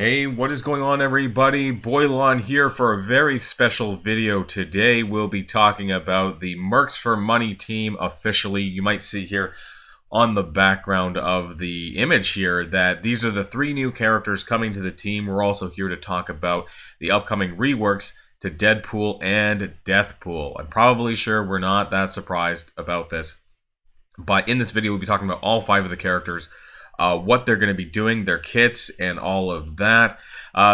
Hey, what is going on, everybody? Boilon here for a very special video today. We'll be talking about the Mercs for Money team officially. You might see here on the background of the image here that these are the 3 new characters coming to the team. We're also here to talk about the upcoming reworks to Deadpool and Deathpool. I'm probably sure we're not that surprised about this, but in this video we'll be talking about all 5 of the characters, what they're going to be doing, their kits, and all of that.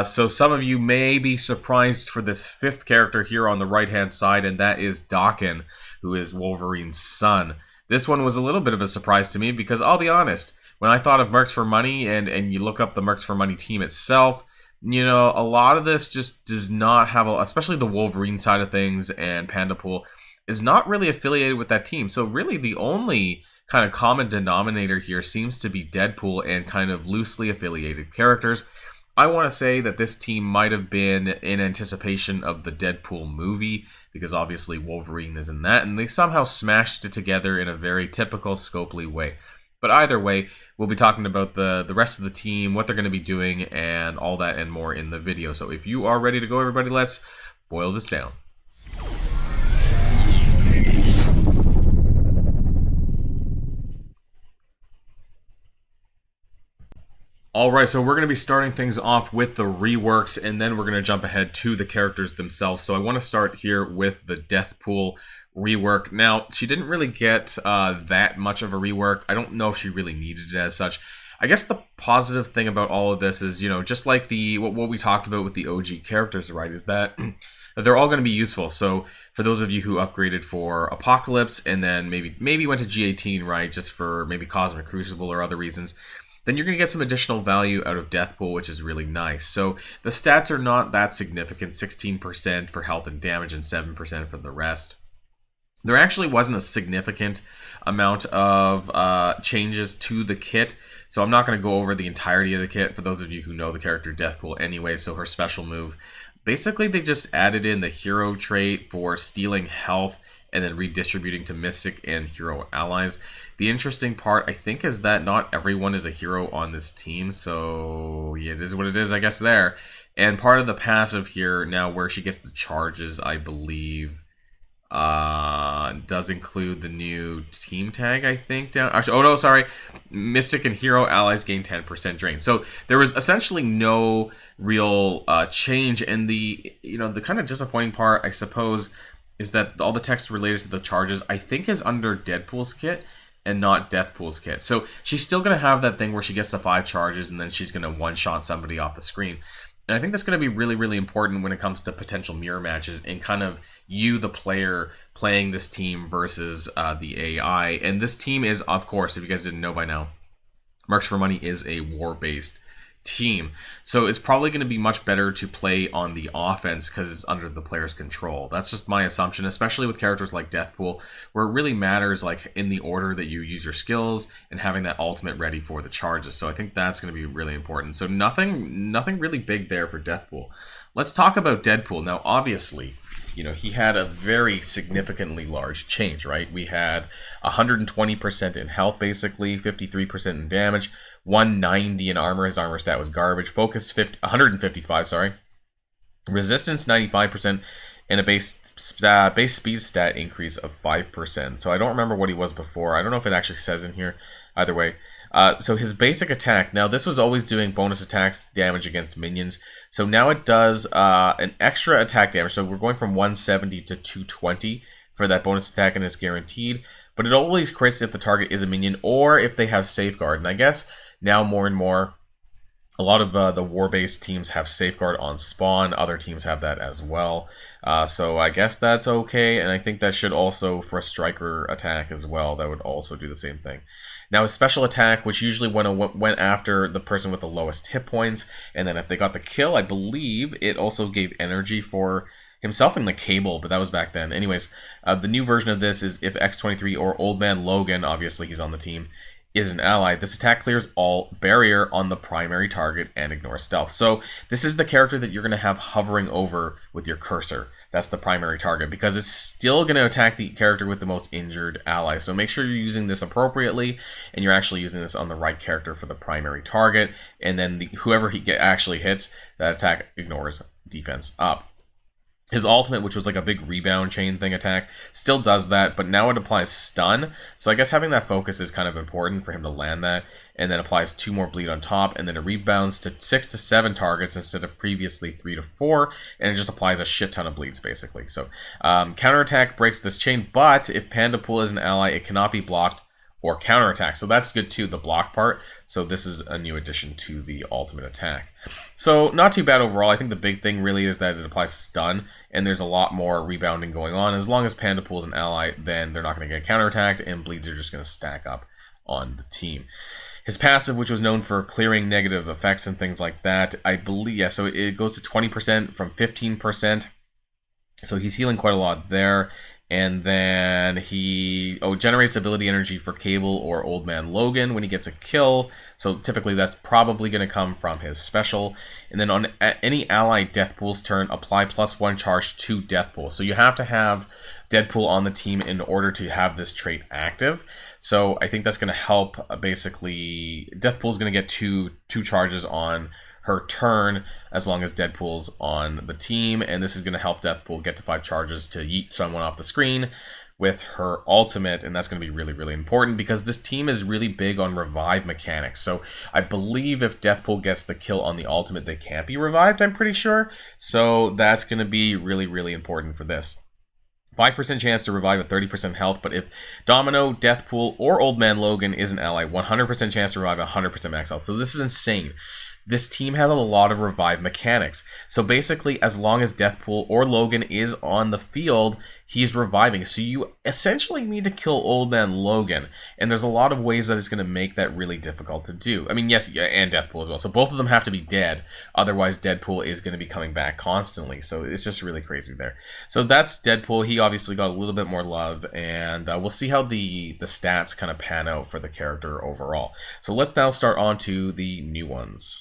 So some of you may be surprised for this 5th character here on the right-hand side, and that is DAKEN, who is Wolverine's son. This one was a little bit of a surprise to me because I'll be honest, when I thought of Mercs for Money and you look up the Mercs for Money team itself, you know, a lot of this just does not have, especially the Wolverine side of things, and PANDAPOOL is not really affiliated with that team. So really the only kind of common denominator here seems to be Deadpool and kind of loosely affiliated characters. I want to say that this team might have been in anticipation of the Deadpool movie, because obviously Wolverine is in that, and they somehow smashed it together in a very typical Scopely way. But either way, we'll be talking about the rest of the team, what they're going to be doing, and all that and more in the video. So if you are ready to go, everybody, let's boil this down. Alright, so we're going to be starting things off with the reworks, and then we're going to jump ahead to the characters themselves. So I want to start here with the Deathpool rework. Now, she didn't really get that much of a rework. I don't know if she really needed it as such. I guess the positive thing about all of this is, you know, just like what we talked about with the OG characters, right, is that they're all going to be useful. So for those of you who upgraded for Apocalypse and then maybe went to G18, right, just for maybe Cosmic Crucible or other reasons, then you're going to get some additional value out of Deathpool, which is really nice. So the stats are not that significant, 16% for health and damage and 7% for the rest. There actually wasn't a significant amount of changes to the kit, so I'm not going to go over the entirety of the kit for those of you who know the character Deathpool anyway. So her special move, basically they just added in the hero trait for stealing health and then redistributing to Mystic and hero allies. The interesting part, I think, is that not everyone is a hero on this team, so yeah, it is what it is, I guess, there. And part of the passive here, now where she gets the charges, I believe, does include the new team tag, I think, down. Actually, oh no, sorry. Mystic and hero allies gain 10% drain. So there was essentially no real change, and the kind of disappointing part, I suppose, is that all the text related to the charges, I think, is under Deadpool's kit and not Deathpool's kit. So she's still going to have that thing where she gets the 5 charges and then she's going to one-shot somebody off the screen. And I think that's going to be really, really important when it comes to potential mirror matches and kind of you, the player, playing this team versus the AI. And this team is, of course, if you guys didn't know by now, Mercs for Money is a war-based team, so it's probably going to be much better to play on the offense because it's under the player's control. That's just my assumption, especially with characters like Deathpool, where it really matters like in the order that you use your skills and having that ultimate ready for the charges. So I think that's going to be really important. So nothing really big there for Deathpool. Let's talk about Deadpool. Now obviously, you know, he had a very significantly large change, right? We had 120% in health, basically, 53% in damage, 190 in armor. His armor stat was garbage. Focus 155, sorry. Resistance 95%, and a base speed stat increase of 5%. So I don't remember what he was before. I don't know if it actually says in here. Either way. So his basic attack, now this was always doing bonus attacks damage against minions. So now it does an extra attack damage. So we're going from 170 to 220 for that bonus attack, and it's guaranteed. But it always crits if the target is a minion or if they have Safeguard. And I guess now more and more, a lot of the war-based teams have Safeguard on spawn. Other teams have that as well. So I guess that's okay. And I think that should also, for a striker attack as well, that would also do the same thing. Now, a special attack, which usually went after the person with the lowest hit points, and then if they got the kill, I believe it also gave energy for himself and the Cable, but that was back then. Anyways, the new version of this is if X23 or Old Man Logan, obviously he's on the team, is an ally, this attack clears all barrier on the primary target and ignores stealth. So this is the character that you're going to have hovering over with your cursor. That's the primary target, because it's still going to attack the character with the most injured ally. So make sure you're using this appropriately, and you're actually using this on the right character for the primary target. And then whoever he actually hits, that attack ignores defense up. His ultimate, which was like a big rebound chain thing attack, still does that, but now it applies stun. So I guess having that focus is kind of important for him to land that, and then applies 2 more bleed on top, and then it rebounds to 6 to 7 targets instead of previously 3 to 4, and it just applies a shit ton of bleeds basically. So counterattack breaks this chain, but if Pandapool is an ally, it cannot be blocked or counterattack. So that's good too, the block part. So this is a new addition to the ultimate attack. So not too bad overall. I think the big thing really is that it applies stun, and there's a lot more rebounding going on. As long as Pandapool is an ally, then they're not going to get counterattacked, and bleeds are just going to stack up on the team. His passive, which was known for clearing negative effects and things like that, I believe, yeah, so it goes to 20% from 15%. So he's healing quite a lot there. And then he generates ability energy for Cable or Old Man Logan when he gets a kill. So typically that's probably going to come from his special. And then on any ally Deathpool's turn, apply +1 charge to Deathpool. So you have to have Deadpool on the team in order to have this trait active. So I think that's going to help. Basically, Deathpool's going to get two charges on her turn as long as Deadpool's on the team, and this is going to help Deathpool get to 5 charges to yeet someone off the screen with her ultimate, and that's going to be really, really important because this team is really big on revive mechanics. So I believe if Deathpool gets the kill on the ultimate, they can't be revived, I'm pretty sure. So that's going to be really, really important for this. 5% chance to revive at 30% health, but if Domino, Deathpool, or Old Man Logan is an ally, 100% chance to revive at 100% max health. So this is insane. This team has a lot of revive mechanics. So basically, as long as Deathpool or Logan is on the field, he's reviving. So you essentially need to kill Old Man Logan. And there's a lot of ways that it's going to make that really difficult to do. I mean, yes, and Deathpool as well. So both of them have to be dead. Otherwise, Deadpool is going to be coming back constantly. So it's just really crazy there. So that's Deadpool. He obviously got a little bit more love. And we'll see how the stats kind of pan out for the character overall. So let's now start on to the new ones.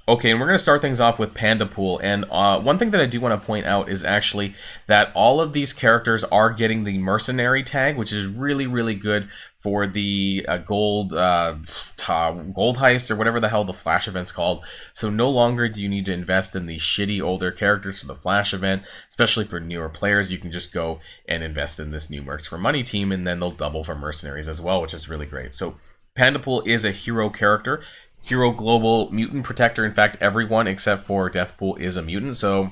Okay, and we're going to start things off with Pandapool, and one thing that I do want to point out is actually that all of these characters are getting the Mercenary tag, which is really, really good for the gold heist, or whatever the hell the Flash event's called. So no longer do you need to invest in the shitty older characters for the Flash event, especially for newer players. You can just go and invest in this new Mercs for Money team, and then they'll double for Mercenaries as well, which is really great. So Pandapool is a hero character. Hero Global Mutant Protector. In fact, everyone except for Deathpool is a mutant, so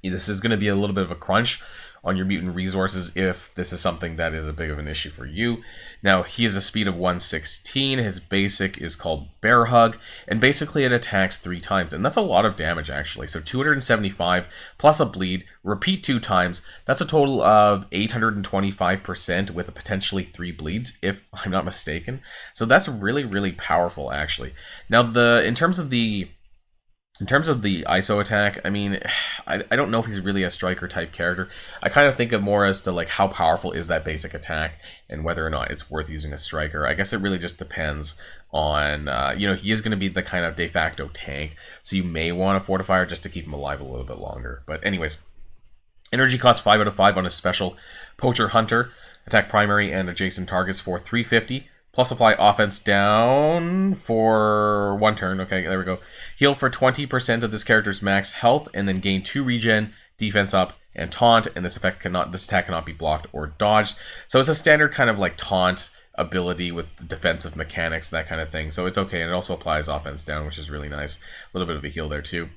this is going to be a little bit of a crunch on your mutant resources if this is something that is a big of an issue for you. Now, he has a speed of 116. His basic is called Bear Hug, and basically it attacks 3 times, and that's a lot of damage actually. So 275 plus a bleed, repeat 2 times. That's a total of 825% with a potentially 3 bleeds, if I'm not mistaken. So that's really, really powerful actually. Now, in terms of the ISO attack, I mean, I don't know if he's really a striker type character. I kind of think of more as to like how powerful is that basic attack and whether or not it's worth using a striker. I guess it really just depends on, he is going to be the kind of de facto tank, so you may want a fortifier just to keep him alive a little bit longer. But anyways, energy cost 5 out of 5 on his special Poacher Hunter. Attack primary and adjacent targets for 350. Plus apply offense down for 1 turn. Okay, there we go. Heal for 20% of this character's max health, and then gain 2 regen, defense up, and taunt. And this attack cannot be blocked or dodged. So it's a standard kind of like taunt ability with defensive mechanics, that kind of thing. So it's okay, and it also applies offense down, which is really nice. A little bit of a heal there too.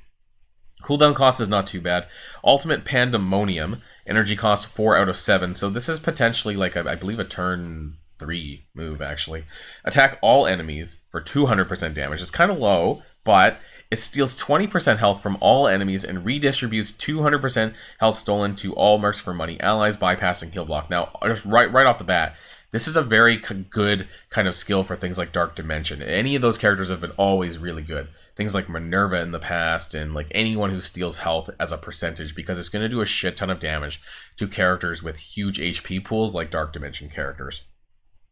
Cooldown cost is not too bad. Ultimate Pandemonium, energy cost 4 out of 7. So this is potentially like, I believe, a turn 3 move actually. Attack all enemies for 200% damage. It's kind of low, but it steals 20% health from all enemies and redistributes 200% health stolen to all Mercs for Money allies, bypassing heal block. Now, just right off the bat, this is a very good kind of skill for things like Dark Dimension. Any of those characters have been always really good. Things like Minerva in the past, and like anyone who steals health as a percentage, because it's going to do a shit ton of damage to characters with huge HP pools like Dark Dimension characters.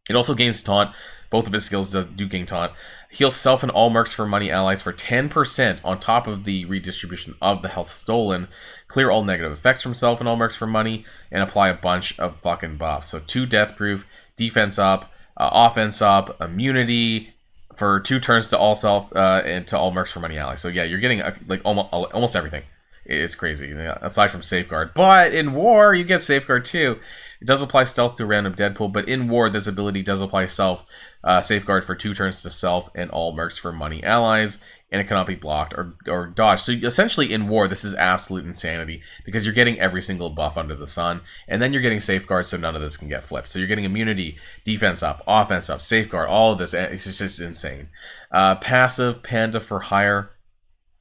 It also gains taunt. Both of his skills do gain taunt. Heals self and all mercs for money allies for 10% on top of the redistribution of the health stolen. Clear all negative effects from self and all mercs for money, and apply a bunch of fucking buffs. So 2 death proof, defense up, offense up, immunity for 2 turns to all self and to all mercs for money allies. So yeah, you're getting like almost everything. It's crazy, aside from Safeguard. But in War, you get Safeguard too. It does apply stealth to a random Deadpool, but in War, this ability does apply Safeguard for 2 turns to self and all mercs for money allies, and it cannot be blocked or dodged. So essentially in War, this is absolute insanity, because you're getting every single buff under the sun, and then you're getting Safeguard, so none of this can get flipped. So you're getting immunity, defense up, offense up, Safeguard, all of this. It's just insane. Passive, Panda for Hire.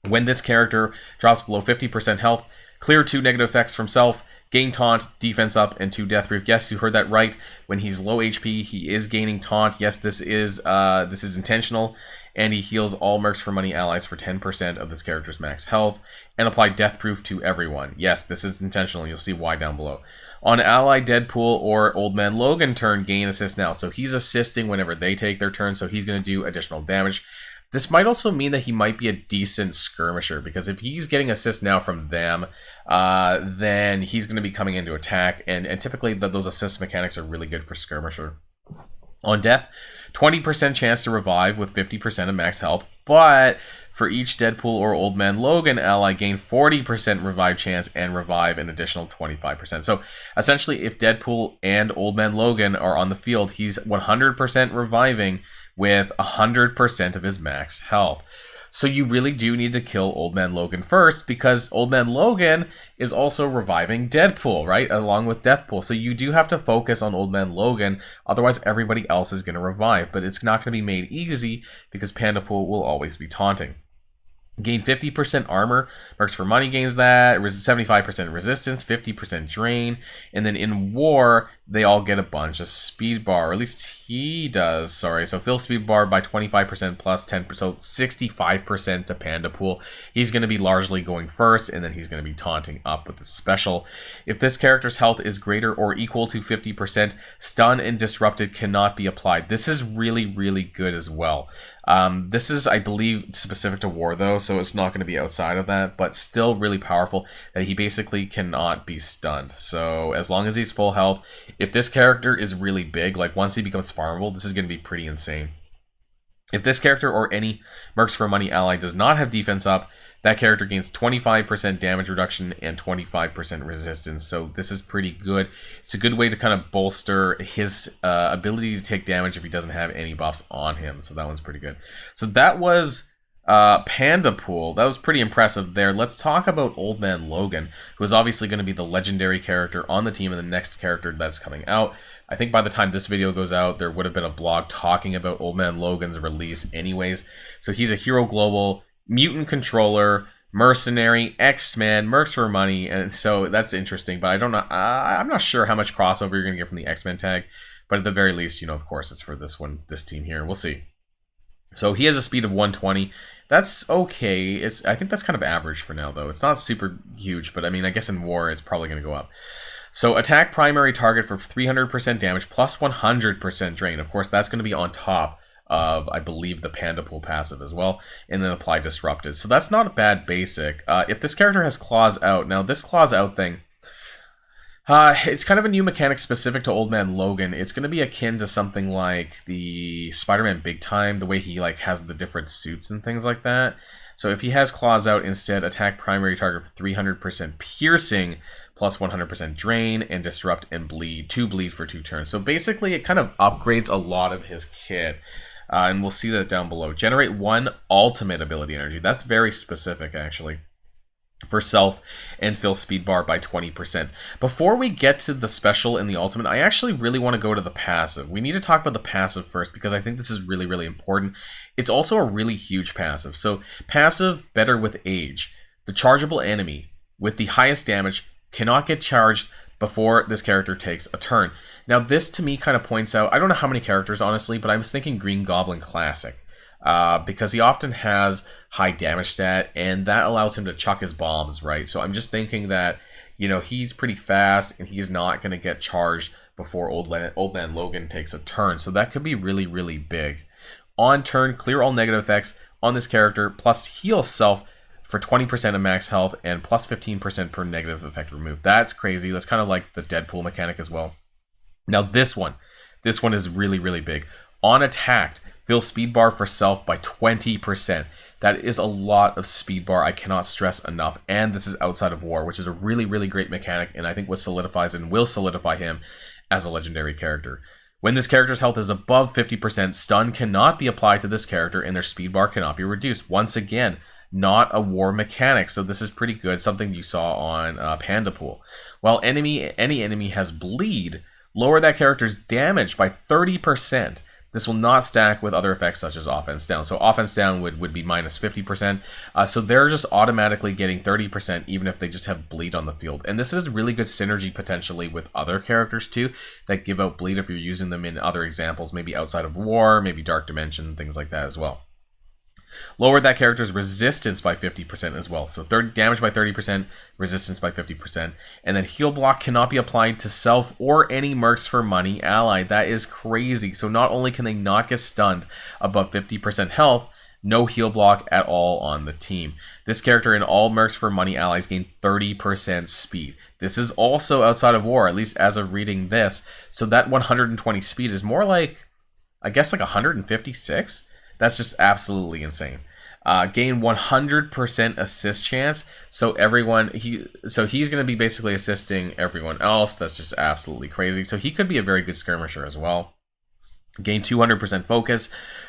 When this character drops below 50% health, clear 2 negative effects from self, gain taunt, defense up, and 2 death proof. Yes, you heard that right. When he's low HP, he is gaining taunt. Yes, this is intentional, and he heals all mercs for money allies for 10% of this character's max health, and apply death proof to everyone. Yes, this is intentional. You'll see why down below. On ally Deadpool or Old Man Logan turn, gain assist now. So he's assisting whenever they take their turn, so he's going to do additional damage. This might also mean that he might be a decent skirmisher, because if he's getting assist now from them, then he's going to be coming into attack, and typically those assist mechanics are really good for skirmisher. On death, 20% chance to revive with 50% of max health, but for each Deadpool or Old Man Logan ally, gain 40% revive chance and revive an additional 25%. So essentially, if Deadpool and Old Man Logan are on the field, he's 100% reviving with 100% of his max health. So you really do need to kill Old Man Logan first, because Old Man Logan is also reviving Deadpool, right? Along with Deathpool. So you do have to focus on Old Man Logan, otherwise everybody else is going to revive. But it's not going to be made easy, because Pandapool will always be taunting. Gain 50% armor. Mercs for money gains that. 75% resistance, 50% drain. And then in War, they all get a bunch of speed bar. Or at least he does. Sorry. So fill speed bar by 25% plus 10%. So 65% to Pandapool. He's going to be largely going first, and then he's going to be taunting up with the special. If this character's health is greater or equal to 50%, stun and disrupted cannot be applied. This is really, really good as well. This is, I believe, specific to War, though, so it's not going to be outside of that, but still really powerful that he basically cannot be stunned. So as long as he's full health, if this character is really big, like once he becomes farmable, this is going to be pretty insane. If this character or any Mercs for Money ally does not have defense up, that character gains 25% damage reduction and 25% resistance. So this is pretty good. It's a good way to kind of bolster his ability to take damage if he doesn't have any buffs on him. So that one's pretty good. So that was Pandapool. That was pretty impressive there. Let's talk about Old Man Logan, who is obviously going to be the legendary character on the team and the next character that's coming out. I think by the time this video goes out, there would have been a blog talking about Old Man Logan's release anyways. So he's a hero global, mutant controller, mercenary, X-Men, Mercs for Money, and so that's interesting. But I don't know. I'm not sure how much crossover you're going to get from the X-Men tag, but at the very least, you know, of course, it's for this team here. We'll see. So he has a speed of 120. That's okay. I think that's kind of average for now, though. It's not super huge, but I mean, I guess in War, it's probably going to go up. So attack primary target for 300% damage plus 100% drain. Of course, that's going to be on top of, I believe, the Pandapool passive as well, and then apply Disrupted. So that's not a bad basic. If this character has Claws Out, now this Claws Out thing, it's kind of a new mechanic specific to Old Man Logan. It's going to be akin to something like the Spider-Man Big Time, the way he like has the different suits and things like that. So if he has Claws Out, instead attack primary target for 300% piercing plus 100% drain and disrupt and bleed, 2 bleed for 2 turns. So basically it kind of upgrades a lot of his kit. And we'll see that down below. Generate 1 ultimate ability energy. That's very specific, actually, for self, and fill speed bar by 20%. Before we get to the special and the ultimate, I actually really want to go to the passive. We need to talk about the passive first, because I think this is really, really important. It's also a really huge passive. So passive, Better with Age. The chargeable enemy with the highest damage cannot get charged before this character takes a turn. Now this to me kind of points out, I don't know how many characters honestly, but I was thinking Green Goblin Classic. because he often has high damage stat, and that allows him to chuck his bombs, right? So I'm just thinking that, you know, he's pretty fast, and he's not going to get charged before Old Man Logan takes a turn. So that could be really, really big. On turn, clear all negative effects on this character, plus heal self for 20% of max health, and plus 15% per negative effect removed. That's crazy. That's kind of like the Deadpool mechanic as well. Now this one is really, really big. On attack, fill speed bar for self by 20%. That is a lot of speed bar. I cannot stress enough. And this is outside of war, which is a really, really great mechanic, and I think what solidifies and will solidify him as a legendary character. When this character's health is above 50%, stun cannot be applied to this character, and their speed bar cannot be reduced. Once again, not a war mechanic, so this is pretty good. Something you saw on PANDAPOOL. While any enemy has bleed, lower that character's damage by 30%. This will not stack with other effects such as offense down. So offense down would be minus 50%. So they're just automatically getting 30% even if they just have bleed on the field. And this is really good synergy potentially with other characters too that give out bleed if you're using them in other examples, maybe outside of war, maybe Dark Dimension, things like that as well. Lowered that character's resistance by 50% as well. So damage by 30%, resistance by 50%. And then heal block cannot be applied to self or any Mercs for Money ally. That is crazy. So not only can they not get stunned above 50% health, no heal block at all on the team. This character and all Mercs for Money allies gain 30% speed. This is also outside of war, at least as of reading this. So that 120 speed is more like, I guess, like 156? That's just absolutely insane. Gain 100% assist chance. So he's going to be basically assisting everyone else. That's just absolutely crazy. So he could be a very good skirmisher as well. Gain 200% focus,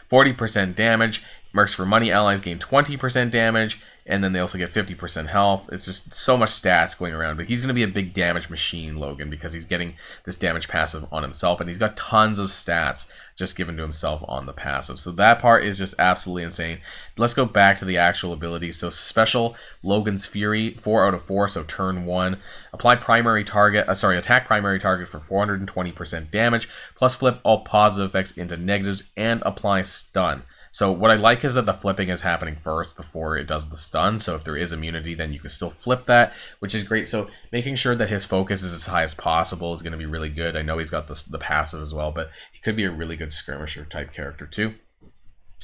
40% damage. Mercs for Money allies gain 20% damage, and then they also get 50% health. It's just so much stats going around, but he's going to be a big damage machine, Logan, because he's getting this damage passive on himself, and he's got tons of stats just given to himself on the passive. So that part is just absolutely insane. Let's go back to the actual abilities. So special, Logan's Fury, 4 out of 4, so turn 1. Apply primary target, attack primary target for 420% damage, plus flip all positive effects into negatives, and apply stun. So what I like is that the flipping is happening first before it does the stun. So if there is immunity, then you can still flip that, which is great. So making sure that his focus is as high as possible is going to be really good. I know he's got the passive as well, but he could be a really good skirmisher type character too.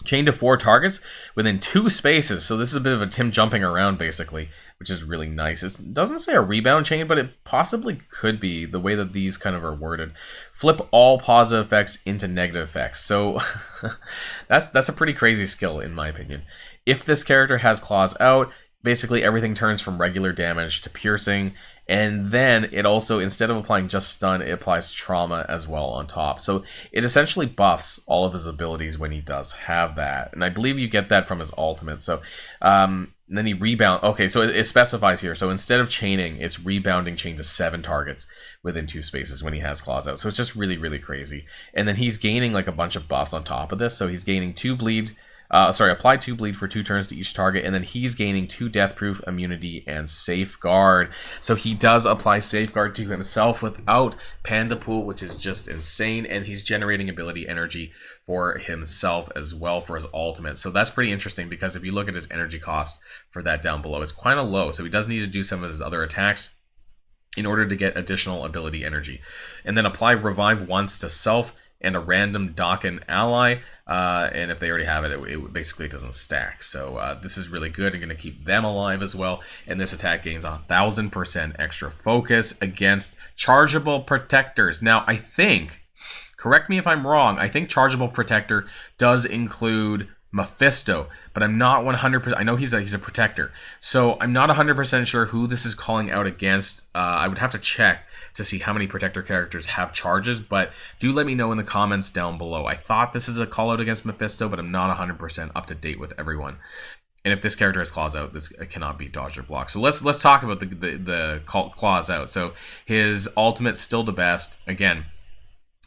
Chain to 4 targets within 2 spaces. So this is a bit of a Tim jumping around basically, which is really nice. It doesn't say a rebound chain, but it possibly could be the way that these kind of are worded. Flip all positive effects into negative effects. So that's a pretty crazy skill in my opinion. If this character has claws out, basically everything turns from regular damage to piercing, and then it also, instead of applying just stun, it applies trauma as well on top. So it essentially buffs all of his abilities when he does have that, and I believe you get that from his ultimate. So and then he rebound. Okay, so it specifies here. So instead of chaining, it's rebounding chain to 7 targets within 2 spaces when he has claws out. So it's just really, really crazy. And then he's gaining like a bunch of buffs on top of this. So he's gaining 2 bleed. Apply 2 bleed for 2 turns to each target, and then he's gaining 2 deathproof, immunity, and safeguard. So he does apply safeguard to himself without PANDAPOOL, which is just insane, and he's generating ability energy for himself as well for his ultimate. So that's pretty interesting, because if you look at his energy cost for that down below, it's kind of low, so he does need to do some of his other attacks in order to get additional ability energy. And then apply revive once to self and a random DAKEN ally, and if they already have it, it basically doesn't stack. So this is really good and going to keep them alive as well. And this attack gains 1,000% extra focus against chargeable protectors. Now, I think, correct me if I'm wrong, I think chargeable protector does include Mephisto, but I'm not 100%. I know he's a protector, so I'm not 100% sure who this is calling out against. I would have to check to see how many protector characters have charges, but do let me know in the comments down below. I thought this is a call out against Mephisto, but I'm not 100% up to date with everyone. And if this character has claws out, this cannot be dodged or blocked. So let's talk about the claws out. So his ultimate's still the best. Again,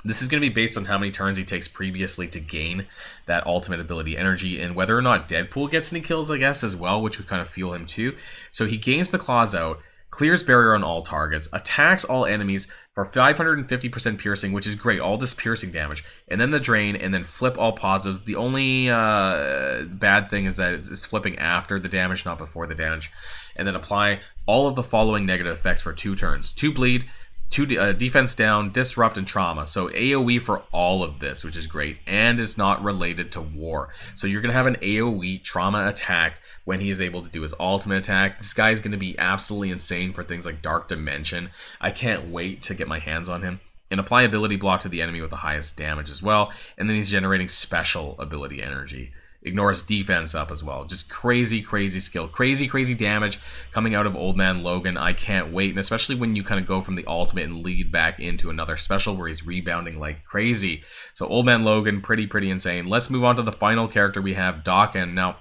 this is going to be based on how many turns he takes previously to gain that ultimate ability energy, and whether or not Deadpool gets any kills, I guess, as well, which would kind of fuel him too. So he gains the claws out. clears barrier on all targets, attacks all enemies for 550% piercing, which is great, all this piercing damage, and then the drain, and then flip all positives. The only bad thing is that it's flipping after the damage, not before the damage. And then apply all of the following negative effects for 2 turns. 2 bleed, 2 defense down, disrupt, and trauma. So AoE for all of this, which is great, and is not related to war. So you're going to have an AoE trauma attack when he is able to do his ultimate attack. This guy is going to be absolutely insane for things like Dark Dimension. I can't wait to get my hands on him. And apply ability block to the enemy with the highest damage as well. And then he's generating special ability energy. Ignores defense up as well. Just crazy, crazy skill. Crazy, crazy damage coming out of Old Man Logan. I can't wait. And especially when you kind of go from the ultimate and lead back into another special where he's rebounding like crazy. So Old Man Logan, pretty insane. Let's move on to the final character we have, DAKEN. Now,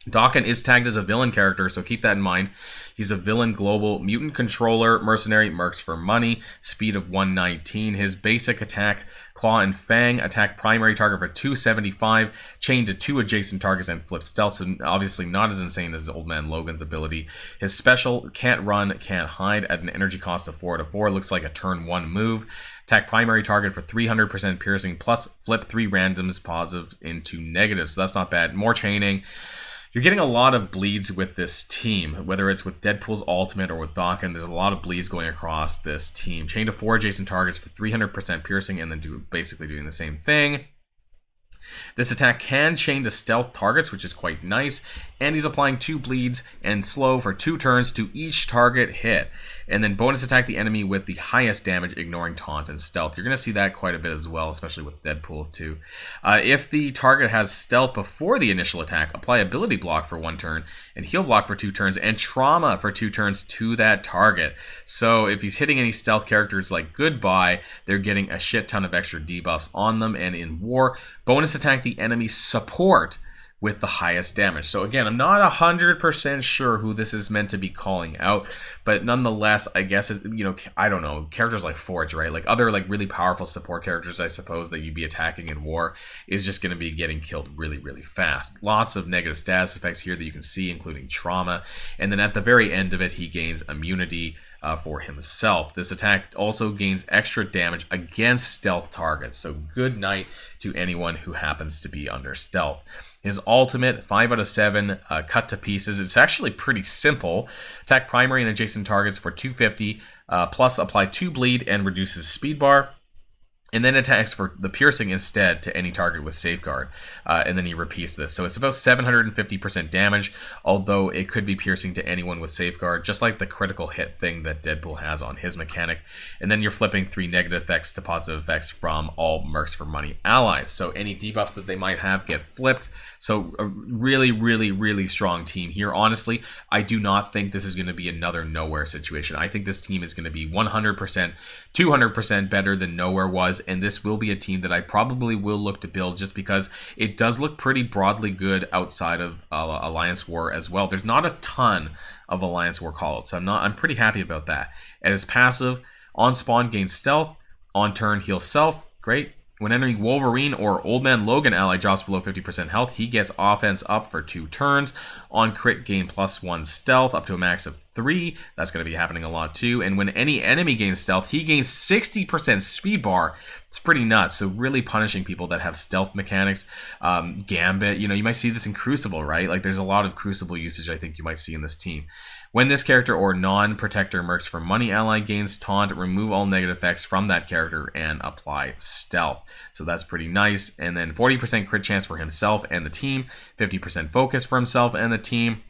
DAKEN is tagged as a villain character, so keep that in mind. He's a villain global mutant controller, mercenary, mercs for money, speed of 119. His basic attack, claw and fang, attack primary target for 275, chain to 2 adjacent targets and flip stealth, so obviously not as insane as Old Man Logan's ability. His special, can't run, can't hide, at an energy cost of 4/4, looks like a turn 1 move. Attack primary target for 300% piercing, plus flip 3 randoms positive into negative, so that's not bad. More chaining. You're getting a lot of bleeds with this team, whether it's with Deadpool's ultimate or with DAKEN. There's a lot of bleeds going across this team. Chain to 4 adjacent targets for 300% piercing, and then basically doing the same thing. This attack can chain to stealth targets, which is quite nice, and he's applying 2 bleeds and slow for 2 turns to each target hit. And then bonus attack the enemy with the highest damage, ignoring taunt and stealth. You're going to see that quite a bit as well, especially with Deadpool too. If the target has stealth before the initial attack, apply ability block for 1 turn, and heal block for 2 turns, and trauma for 2 turns to that target. So if he's hitting any stealth characters like Goodbye, they're getting a shit ton of extra debuffs on them. And in War, bonus attack the enemy support with the highest damage. So again, I'm not 100% sure who this is meant to be calling out, but nonetheless, I guess, I don't know, characters like Forge, right? Like other like really powerful support characters, I suppose, that you'd be attacking in War is just going to be getting killed really, really fast. Lots of negative status effects here that you can see, including trauma. And then at the very end of it, he gains immunity for himself. This attack also gains extra damage against stealth targets. So good night to anyone who happens to be under stealth. His ultimate, 5 out of 7, cut to pieces. It's actually pretty simple. Attack primary and adjacent targets for 250, plus apply 2 bleed and reduces speed bar. And then attacks for the piercing instead to any target with safeguard. And then he repeats this. So it's about 750% damage, although it could be piercing to anyone with safeguard, just like the critical hit thing that Deadpool has on his mechanic. And then you're flipping 3 negative effects to positive effects from all Mercs for Money allies. So any debuffs that they might have get flipped. So a really, really, really strong team here. Honestly, I do not think this is going to be another Nowhere situation. I think this team is going to be 100%, 200% better than Nowhere was. And this will be a team that I probably will look to build just because it does look pretty broadly good outside of Alliance War as well. There's not a ton of Alliance War callouts, so I'm pretty happy about that. And his passive, on spawn gains stealth, on turn heals self, great. When enemy Wolverine or Old Man Logan ally drops below 50% health, he gets offense up for 2 turns. On crit, gain +1 stealth up to a max of 3. That's going to be happening a lot too. And when any enemy gains stealth, he gains 60% speed bar. It's pretty nuts. So really punishing people that have stealth mechanics. Gambit, you might see this in Crucible, right? Like there's a lot of Crucible usage I think you might see in this team. When this character or non-protector Mercs for Money ally gains taunt, remove all negative effects from that character and apply stealth. So that's pretty nice. And then 40% crit chance for himself and the team, 50% focus for himself and the team.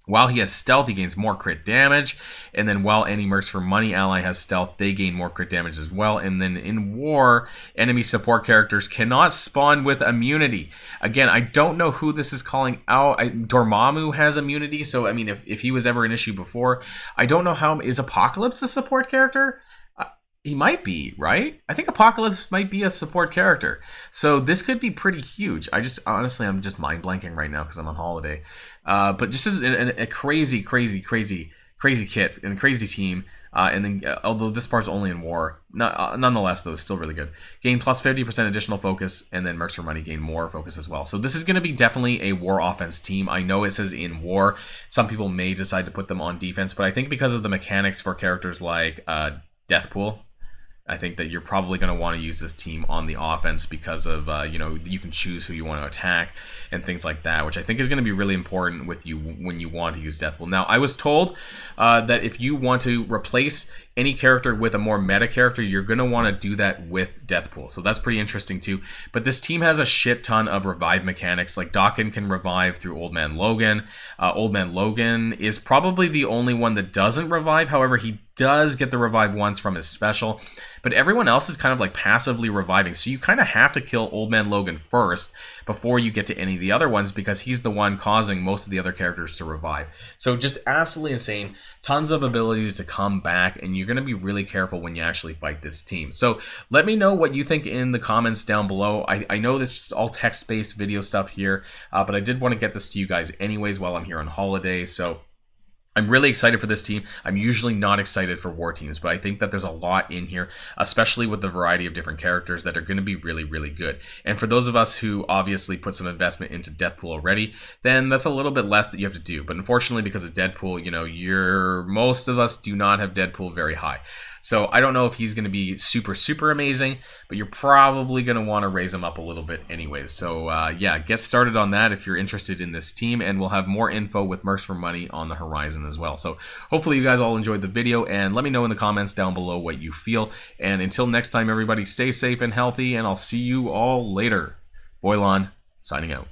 While he has stealth, he gains more crit damage. And then while any Mercs for Money ally has stealth, they gain more crit damage as well. And then in War, enemy support characters cannot spawn with immunity. Again, I don't know who this is calling out. Dormammu has immunity, so I mean, if he was ever an issue before, I don't know how. Is Apocalypse a support character? He might be, right? I think Apocalypse might be a support character. So this could be pretty huge. Honestly, I'm just mind blanking right now because I'm on holiday. But just as a crazy crazy kit and crazy team. And then, although this part's only in war, nonetheless, though, it's still really good. Gain plus 50% additional focus, and then Mercs for Money gain more focus as well. So this is going to be definitely a war offense team. I know it says in war. Some people may decide to put them on defense, but I think because of the mechanics for characters like Deathpool, I think that you're probably going to want to use this team on the offense because of, you know, you can choose who you want to attack and things like that, which I think is going to be really important with you when you want to use Deathpool. Now, I was told that if you want to replace any character with a more meta character, you're going to want to do that with Deathpool. So that's pretty interesting too. But this team has a shit ton of revive mechanics. Like DAKEN can revive through Old Man Logan. Old Man Logan is probably the only one that doesn't revive. However, he does get the revive once from his special, but everyone else is kind of like passively reviving. So you kind of have to kill Old Man Logan first before you get to any of the other ones, because he's the one causing most of the other characters to revive. So just absolutely insane. Tons of abilities to come back, and you're going to be really careful when you actually fight this team. So let me know what you think in the comments down below. I know this is all text-based video stuff here, but I did want to get this to you guys anyways while I'm here on holiday. So I'm really excited for this team. I'm usually not excited for war teams, but I think that there's a lot in here, especially with the variety of different characters that are going to be really, really good. And for those of us who obviously put some investment into Deathpool already, then that's a little bit less that you have to do. But unfortunately, because of Deathpool, you know, most of us do not have Deathpool very high. So I don't know if he's going to be super, super amazing, but you're probably going to want to raise him up a little bit anyways. So yeah, get started on that if you're interested in this team, and we'll have more info with Mercs for Money on the horizon as well. So hopefully you guys all enjoyed the video, and let me know in the comments down below what you feel. And until next time, everybody, stay safe and healthy, and I'll see you all later. Boilon, signing out.